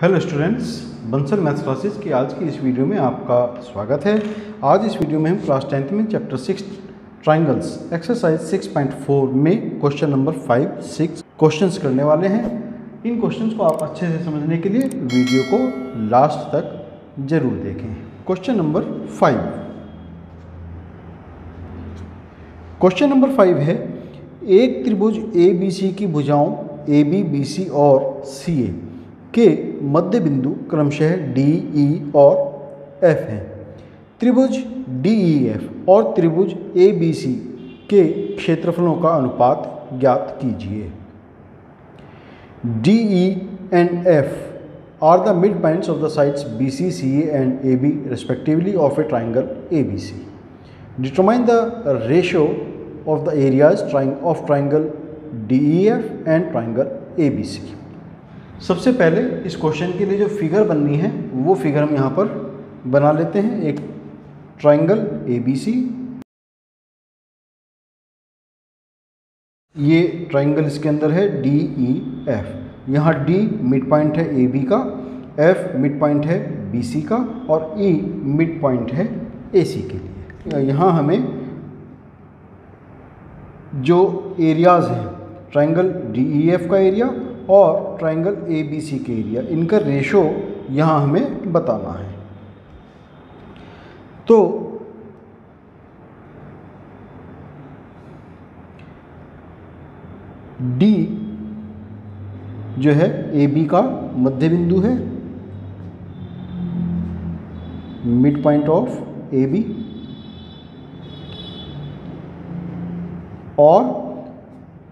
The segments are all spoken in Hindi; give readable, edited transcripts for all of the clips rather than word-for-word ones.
Hello students, Bansal maths classes की आज की इस वीडियो में आपका स्वागत है। आज इस वीडियो में हम क्लास 10th में चैप्टर 6 ट्राइंगल्स एक्सरसाइज 6.4 में क्वेश्चन नंबर 5, 6 क्वेश्चंस करने वाले हैं। इन क्वेश्चंस को आप अच्छे से समझने के लिए वीडियो को लास्ट तक जरूर देखें। Question number 5। क्वेश्चन नंबर 5 है, एक त्रिभुज ABC की भुजाओं AB, BC और CA के मध्य बिंदु क्रमशः DE और F हैं। त्रिभुज DEF और त्रिभुज ABC के क्षेत्रफलों का अनुपात ज्ञात कीजिए। DE and F are the midpoints of the sides BC, CA and AB respectively of a triangle ABC. Determine the ratio of the areas of triangle DEF and triangle ABC. सबसे पहले इस क्वेश्चन के लिए जो फिगर बननी है वो फिगर हम यहाँ पर बना लेते हैं। एक ट्राइंगल ABC, ये ट्राइंगल इसके अंदर है DEF। यहाँ D मिड पॉइंट है AB का, F मिड पॉइंट है BC का और E मिड पॉइंट है AC के लिए। यहाँ हमें जो एरियाज़ हैं, ट्राइंगल DEF का एरिया और ट्राइंगल ABC के एरिया, इनका रेशो यहाँ हमें बताना है। तो D जो है AB का मध्य बिंदु है, मिड पॉइंट ऑफ AB, और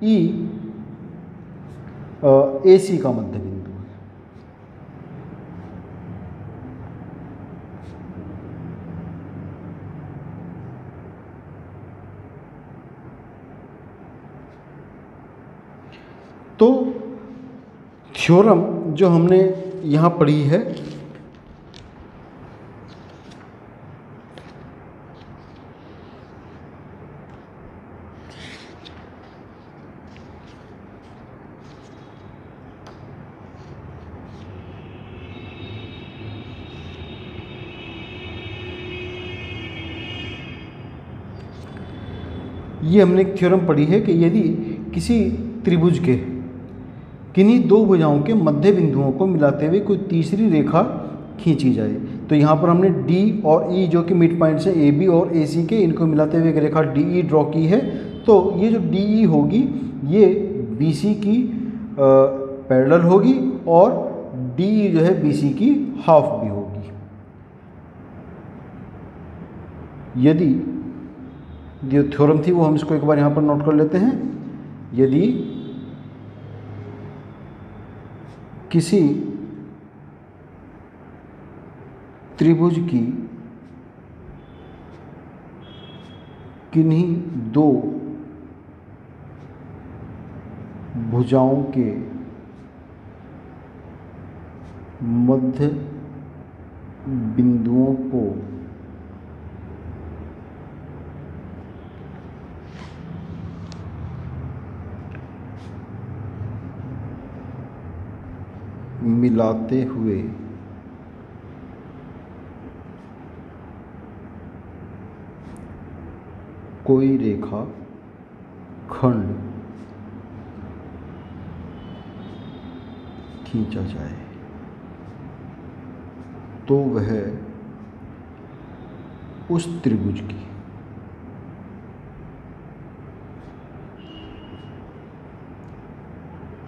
E AC का मध्य बिंदु है। तो थ्योरम जो हमने यहाँ पढ़ी है, ये हमने एक थ्योरम पढ़ी है कि यदि किसी त्रिभुज के किन्हीं दो भुजाओं के मध्य बिंदुओं को मिलाते हुए कोई तीसरी रेखा खींची जाए, तो यहाँ पर हमने D और E जो कि मिड पॉइंट्स हैं AB और AC के, इनको मिलाते हुए एक रेखा DE ड्रॉ की है। तो ये जो DE होगी ये BC की पैरेलल होगी और DE जो है BC की हाफ भी होगी। यदि जो थ्योरम थी वो हम इसको एक बार यहाँ पर नोट कर लेते हैं। यदि किसी त्रिभुज की किन्हीं दो भुजाओं के मध्य बिंदुओं को मिलाते हुए कोई रेखा खंड खींचा जाए तो वह उस त्रिभुज की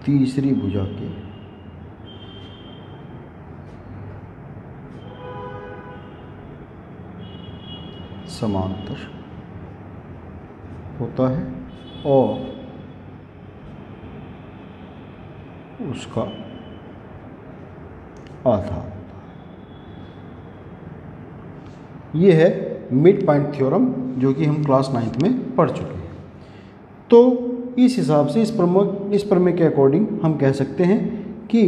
तीसरी भुजा के समांतर होता है और उसका आधा होता है। ये है मिड पॉइंट थ्योरम जो कि हम क्लास 9th में पढ़ चुके हैं। तो इस हिसाब से इस प्रमेय के अकॉर्डिंग हम कह सकते हैं कि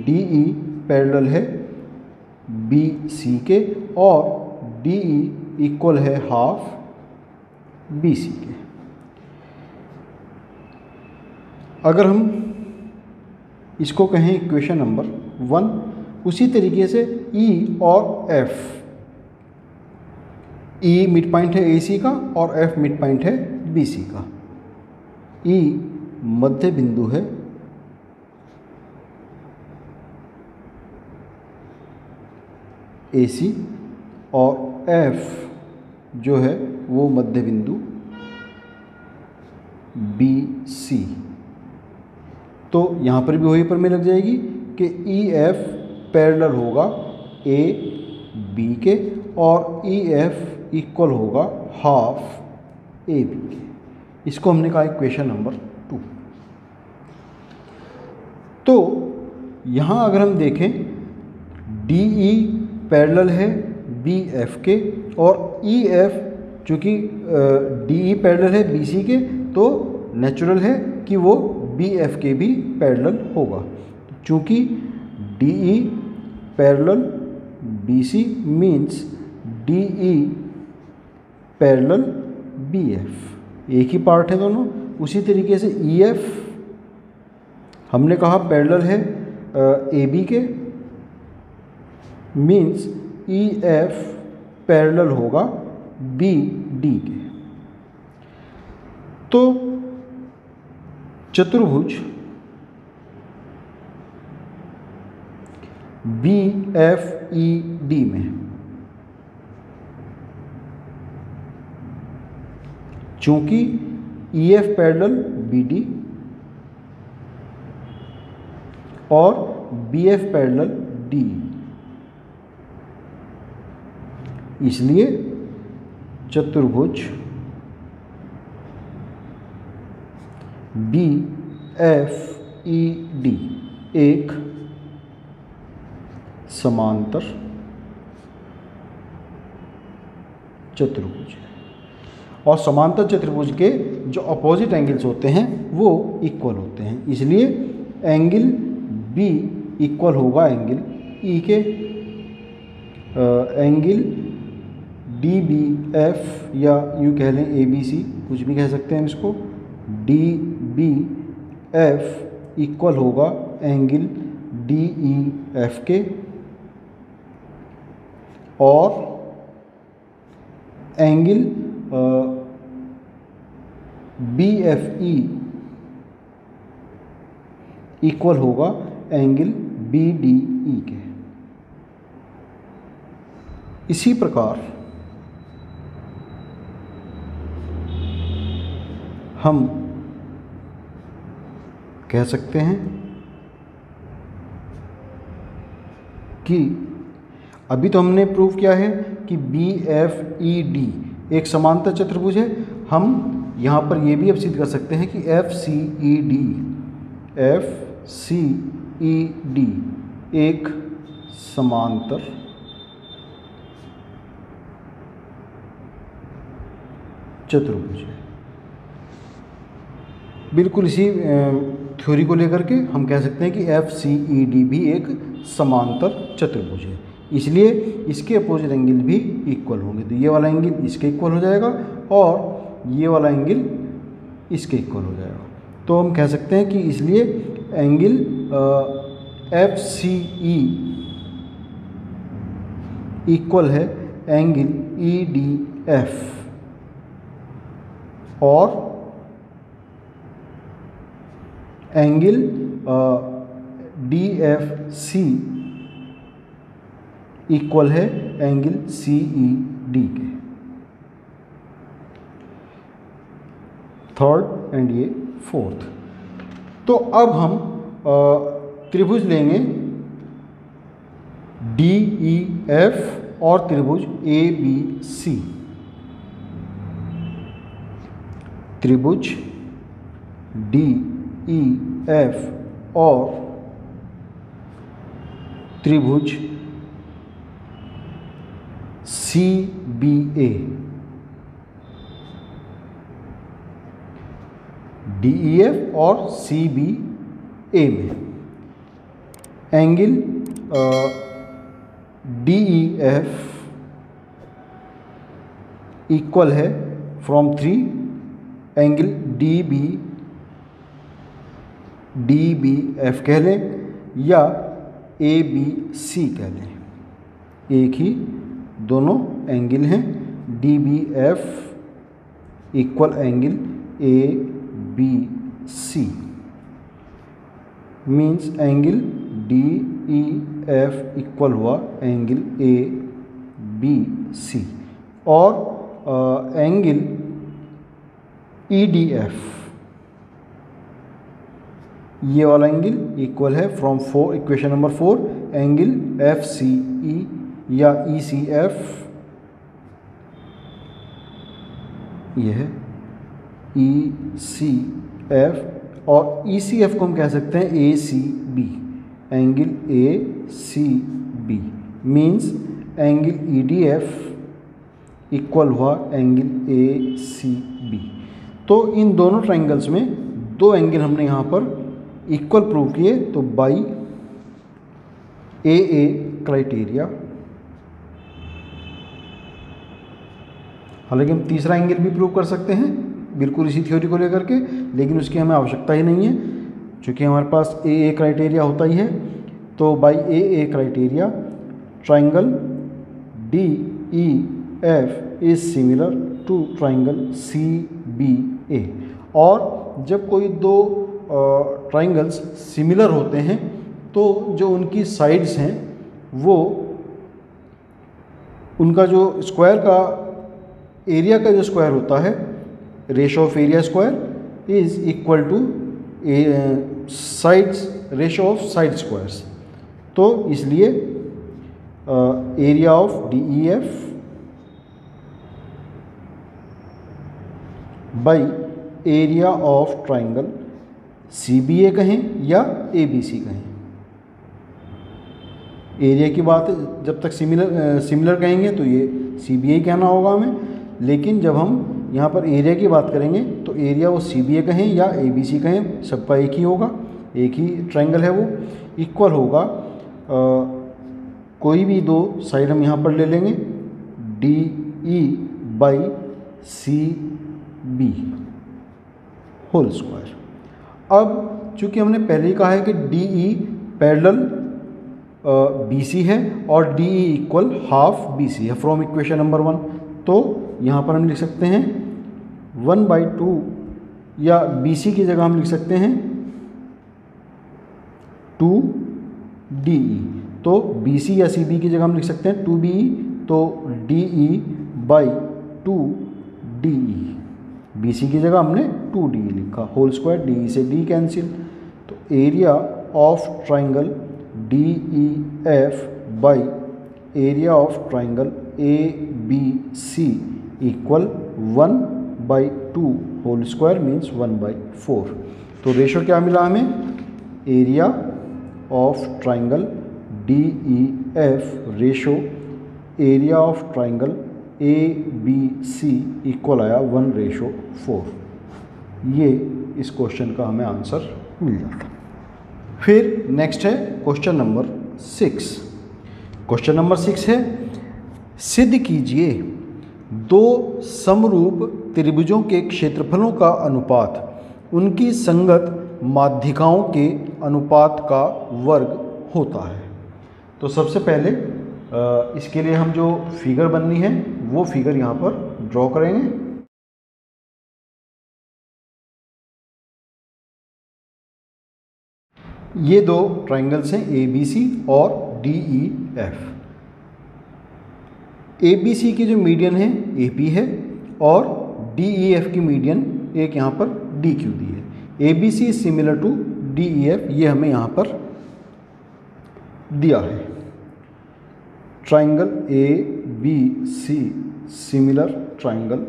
DE पैरेलल है BC के और DE इक्वल है हाफ BC के। अगर हम इसको कहें इक्वेशन नंबर 1, उसी तरीके से ई और एफ, ई मिड पॉइंट है ए सी का और एफ मिड पॉइंट है बी सी का। ई मध्य बिंदु है ए सी और एफ जो है वो मध्य बिंदु बी सी। तो यहाँ पर भी वही पर में लग जाएगी कि ई एफ पैरेलल होगा ए बी के और ई एफ इक्वल होगा हाफ ए बी के। इसको हमने कहा इक्वेशन नंबर 2। तो यहाँ अगर हम देखें डी ई पैरेलल है बी एफ के और ई एफ चूँकि डी ई पैरेलल है बी सी के तो नेचुरल है कि वो बी एफ के भी पैरेलल होगा। चूँकि D E parallel B C means D E parallel B F, एक ही पार्ट है दोनों। उसी तरीके से ई एफ हमने कहा पैरेलल है ए बी के, मीन्स ई एफ पैरेलल होगा बी डी के। तो चतुर्भुज बी एफ ई डी में चूंकि E F parallel B D और बी एफ पैरेलल डी, इसलिए चतुर्भुज बी एफ ई डी एक समांतर चतुर्भुज है। और समांतर चतुर्भुज के जो अपोजिट एंगल्स होते हैं वो इक्वल होते हैं, इसलिए एंगल बी इक्वल होगा एंगल ई के। एंगल डी बी एफ या यूँ कह लें ए बी सी, कुछ भी कह सकते हैं हम इसको, डी बी एफ इक्वल होगा एंगल डी ई एफ के और angle B F E equal होगा एंगल बी डी ई के। इसी प्रकार हम कह सकते हैं कि अभी तो हमने प्रूव किया है कि बी एफ ई डी एक समांतर चतुर्भुज है। हम यहाँ पर ये भी अब सिद्ध कर सकते हैं कि एफ सी ई डी एक समांतर चतुर्भुज है। बिल्कुल इसी थ्योरी को लेकर के हम कह सकते हैं कि एफ सी ई डी भी एक समांतर चतुर्भुज है, इसलिए इसके अपोजिट एंगल भी इक्वल होंगे। तो ये वाला एंगल इसके इक्वल हो जाएगा और ये वाला एंगल इसके इक्वल हो जाएगा। तो हम कह सकते हैं कि इसलिए angle F C E equal है एंगल ई डी एफ और angle D F C equal है एंगल सी ई डी के। थर्ड एंड ये फोर्थ। तो अब हम त्रिभुज लेंगे डी ई एफ और त्रिभुज ए बी सी। त्रिभुज डी ई एफ और त्रिभुज C B A. D E F और सी बी ए में angle D E F equal है from 3 angle D B F कह लें या ABC कह लें, एक ही दोनों एंगल हैं। DBF equal angle ABC means angle DEF equal हुआ एंगल ABC और एंगल EDF ये वाला एंगल इक्वल है from equation number 4 angle FCE या ECF, ये है ECF और ECF को हम कह सकते हैं ACB, angle ACB means angle EDF equal हुआ एंगल ACB। तो इन दोनों ट्राइंगल्स में दो एंगल हमने यहाँ पर इक्वल प्रूव किए, तो बाई AA क्राइटेरिया। हालांकि हम तीसरा एंगल भी प्रूव कर सकते हैं बिल्कुल इसी थ्योरी को लेकर के, लेकिन उसकी हमें आवश्यकता ही नहीं है क्योंकि हमारे पास AA क्राइटेरिया होता ही है। तो by AA criteria triangle DEF is similar to triangle CBA। और जब कोई दो ट्राइंगल्स सिमिलर होते हैं तो जो उनकी साइड्स हैं वो उनका जो स्क्वायर का एरिया का जो स्क्वायर होता है, ratio of area square is equal two sides ratio of side squares. तो इसलिए area of DEF by area of triangle CBA कहें या ABC कहें, एरिया की बात जब तक सिमिलर कहेंगे तो ये CBA कहना होगा हमें, लेकिन जब हम यहाँ पर एरिया की बात करेंगे तो एरिया वो CBA कहें या ABC कहें, सबका एक ही होगा, एक ही ट्राइंगल है, वो इक्वल होगा कोई भी दो साइड हम यहाँ पर ले लेंगे DE by CB whole square. अब चूंकि हमने पहले ही कहा है कि DE पैरेलल BC है और DE इक्वल हाफ BC है फ्रॉम इक्वेशन नंबर 1, तो यहाँ पर हम लिख सकते हैं 1/2 या BC की जगह हम लिख सकते हैं 2DE। तो BC या CB की जगह हम लिख सकते हैं 2BE, तो DE बाई 2DE। BC की जगह हमने 2DE लिखा, होल स्क्वायर, DE से D कैंसिल, तो area of triangle DEF by area of triangle ABC equal 1/2 whole square means 1/4। तो रेशो क्या मिला हमें, area of triangle DEF ratio area of triangle ABC equal आया 1/4। ये इस क्वेश्चन का हमें आंसर मिल जाता। फिर नेक्स्ट है क्वेश्चन नंबर 6। क्वेश्चन नंबर 6 है, सिद्ध कीजिए दो समरूप त्रिभुजों के क्षेत्रफलों का अनुपात उनकी संगत माध्यिकाओं के अनुपात का वर्ग होता है। तो सबसे पहले इसके लिए हम जो फिगर बननी है वो फिगर यहाँ पर ड्रॉ करेंगे। ये दो ट्राइंगल्स हैं ABC और DEF। ABC की जो मीडियन है AP है और DEF की मीडियन एक यहाँ पर DQ दी है। ABC सिमिलर टू DEF, ये हमें यहाँ पर दिया है। Triangle ABC similar triangle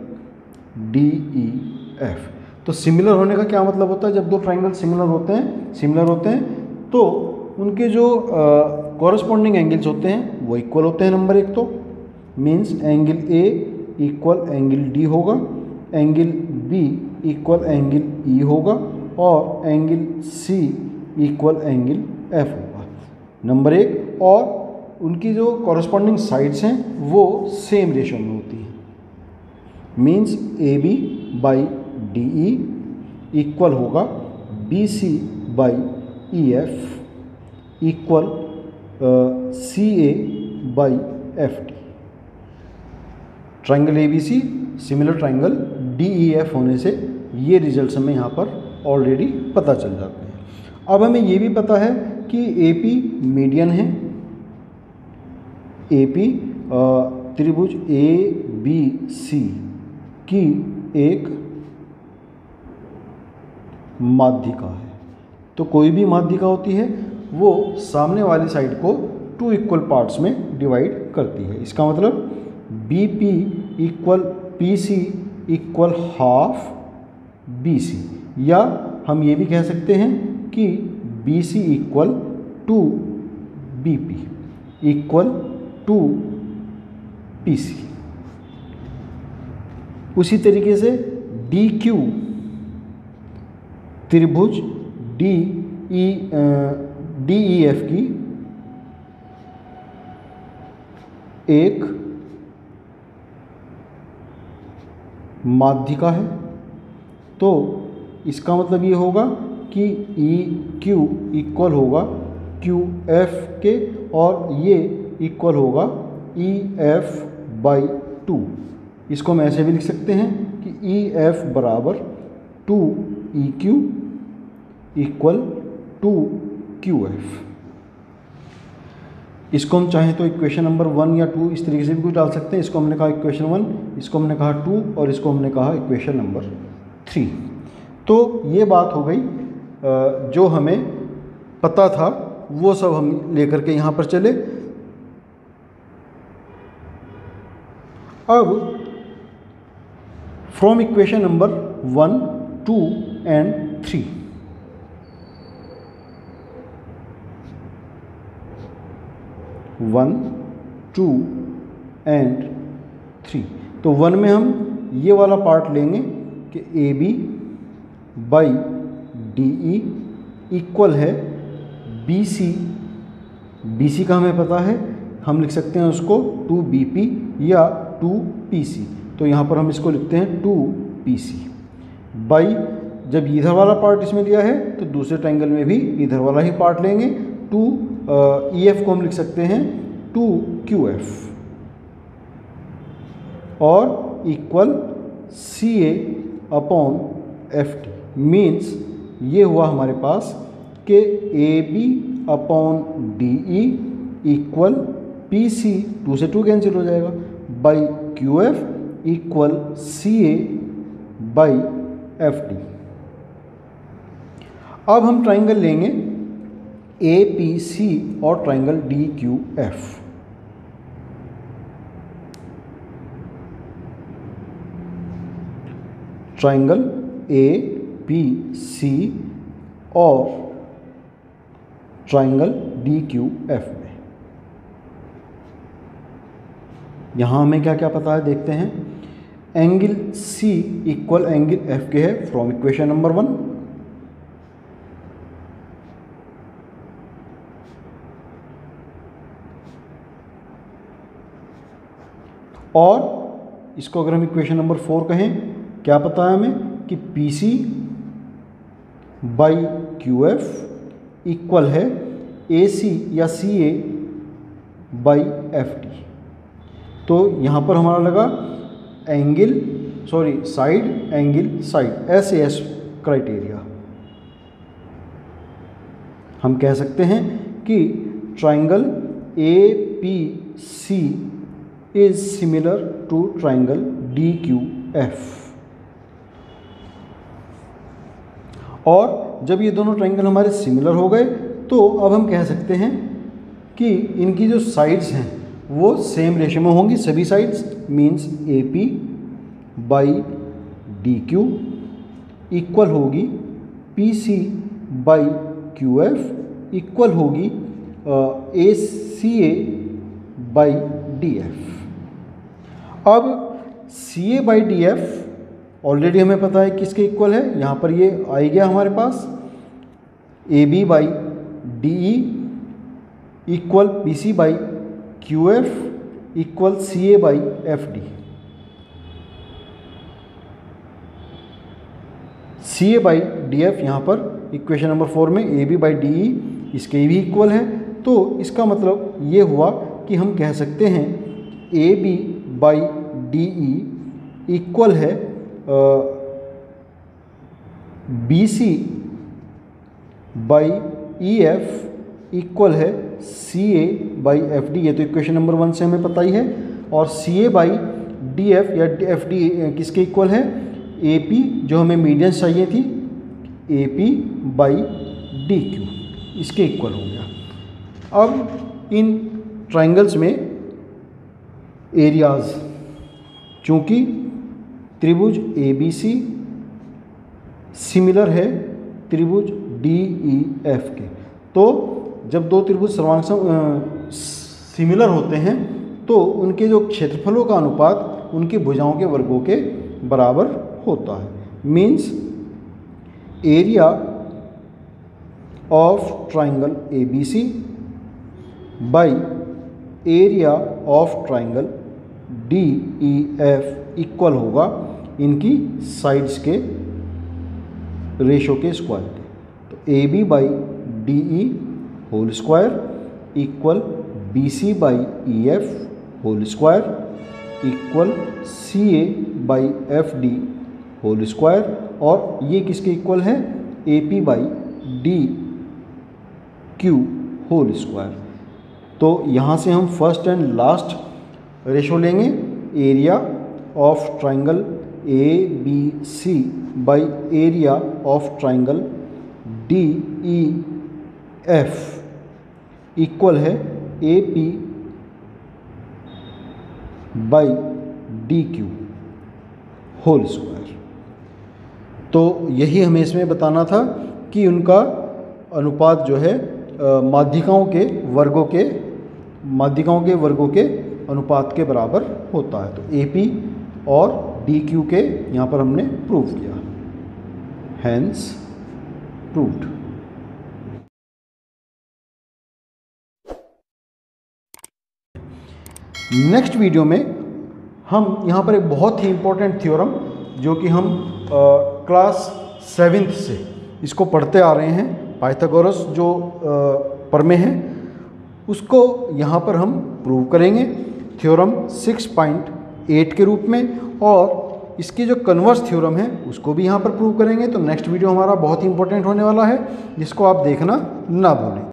DEF। तो सिमिलर होने का क्या मतलब होता है, जब दो ट्राइंगल सिमिलर होते हैं तो उनके जो कॉरस्पॉन्डिंग एंगल्स होते हैं वो इक्वल होते हैं। नंबर एक तो means angle A equal angle D होगा, angle B equal angle E होगा और angle C equal angle F होगा। नंबर एक, और उनकी जो कॉरस्पॉन्डिंग साइड्स हैं वो सेम रेशो में होती हैं। Means AB by DE equal होगा BC by EF equal C A by F D. Triangle A B C similar triangle D E F होने से ये रिजल्ट्स हमें यहाँ पर ऑलरेडी पता चल जाते हैं। अब हमें ये भी पता है कि ए पी मीडियन है, ए पी त्रिभुज ए बी सी की एक माध्यिका है। तो कोई भी माध्यिका होती है वो सामने वाली साइड को 2 इक्वल पार्ट्स में डिवाइड करती है। इसका मतलब B P equal P C equal half B C, या हम ये भी कह सकते हैं कि B C equal to B P equal to P C. उसी तरीके से डी क्यू त्रिभुज डी ई एफ की एक माध्यिका है। तो इसका मतलब ये होगा कि ई क्यू इक्वल होगा क्यू एफ के, और ये इक्वल होगा ई एफ बाई 2। इसको हम ऐसे भी लिख सकते हैं कि ई एफ बराबर 2 E Q equal 2 Q F. इसको हम चाहें तो इक्वेशन नंबर 1 या 2 इस तरीके से भी कुछ डाल सकते हैं। इसको हमने कहा इक्वेशन 1, इसको हमने कहा 2, और इसको हमने कहा इक्वेशन नंबर 3। तो ये बात हो गई, जो हमें पता था वो सब हम लेकर के यहाँ पर चले। अब from equation number 1, 2 and 3 1, 2 and 3। तो 1 में हम ये वाला पार्ट लेंगे कि A B by D E equal है बी सी। बी सी का हमें पता है, हम लिख सकते हैं उसको 2 बी पी या 2 पी सी। तो यहाँ पर हम इसको लिखते हैं 2 पी सी बाई, जब इधर वाला पार्ट इसमें दिया है तो दूसरे ट्रायंगल में भी इधर वाला ही पार्ट लेंगे। 2 ई एफ को हम लिख सकते हैं 2 क्यू एफ, और equal C A upon F T. Means ये हुआ हमारे पास कि A B upon D E equal P C, 2 से 2 कैंसिल हो जाएगा, by Q F equal C A by F D. अब हम ट्राइंगल लेंगे ए पी सी और triangle D Q F. Triangle A P C और ट्राइंगल डी क्यू एफ में यहाँ हमें क्या क्या पता है देखते हैं। Angle C equal angle F के है फ्रॉम इक्वेशन नंबर 1। और इसको अगर हम इक्वेशन नंबर 4 कहें, क्या पता है हमें कि P C by Q F equal है ए सी या C A by F D. तो यहाँ पर हमारा लगा angle side angle side SAS criteria. हम कह सकते हैं कि triangle A P C is similar to triangle D Q F. और जब ये दोनों ट्राइंगल हमारे सिमिलर हो गए तो अब हम कह सकते हैं कि इनकी जो साइड्स हैं वो सेम रेशियो में होंगी सभी sides. Means A P by D Q equal होगी P C by Q F equal होगी A C A by D F. अब C A by D F already हमें पता है किसके इक्वल है, यहाँ पर ये आ गया हमारे पास A B by D E equal P C by Q F equal C A by F D. C A by D F यहाँ पर इक्वेशन नंबर 4 में A B by D E इसके भी इक्वल है, तो इसका मतलब ये हुआ कि हम कह सकते हैं A B by D E equal है B C by E F equal है C A by F D. ये तो इक्वेशन नंबर 1 से हमें पता ही है। और सी ए बाई डी एफ या एफ डी किसके इक्वल है, ए पी जो हमें मीडियंस चाहिए थी, ए पी बाई डी क्यू, इसके इक्वल हो गया। अब इन ट्राइंगल्स में एरियाज, चूँकि त्रिभुज ए बी सी सिमिलर है त्रिभुज डी ई एफ के, तो जब दो त्रिभुज सर्वांग सिमिलर होते हैं तो उनके जो क्षेत्रफलों का अनुपात उनकी भुजाओं के वर्गों के बराबर होता है। Means area of triangle A B C by area of triangle D E F equal होगा इनकी साइड्स के रेशो के स्क्वायर के। तो A B by D E whole square equal B C by E F whole square equal C A by F D whole square, और ये किसके इक्वल है, A P by D Q whole square. तो यहाँ से हम फर्स्ट एंड लास्ट रेशो लेंगे, area of triangle A B C by area of triangle D E F equal है A P by D Q whole square. तो यही हमें इसमें बताना था कि उनका अनुपात जो है माध्यिकाओं के वर्गों के अनुपात के बराबर होता है। तो ए पी और डी क्यू के यहाँ पर हमने प्रूव किया, हैंस प्रूव्ड। नेक्स्ट वीडियो में हम यहाँ पर एक बहुत ही इम्पोर्टेंट थ्योरम जो कि हम क्लास 7th से इसको पढ़ते आ रहे हैं, पाइथागोरस जो प्रमेय है उसको यहाँ पर हम प्रूव करेंगे थ्योरम 6.8 के रूप में, और इसकी जो कन्वर्स थ्योरम है उसको भी यहाँ पर प्रूव करेंगे। तो नेक्स्ट वीडियो हमारा बहुत ही इंपॉर्टेंट होने वाला है जिसको आप देखना ना भूलें।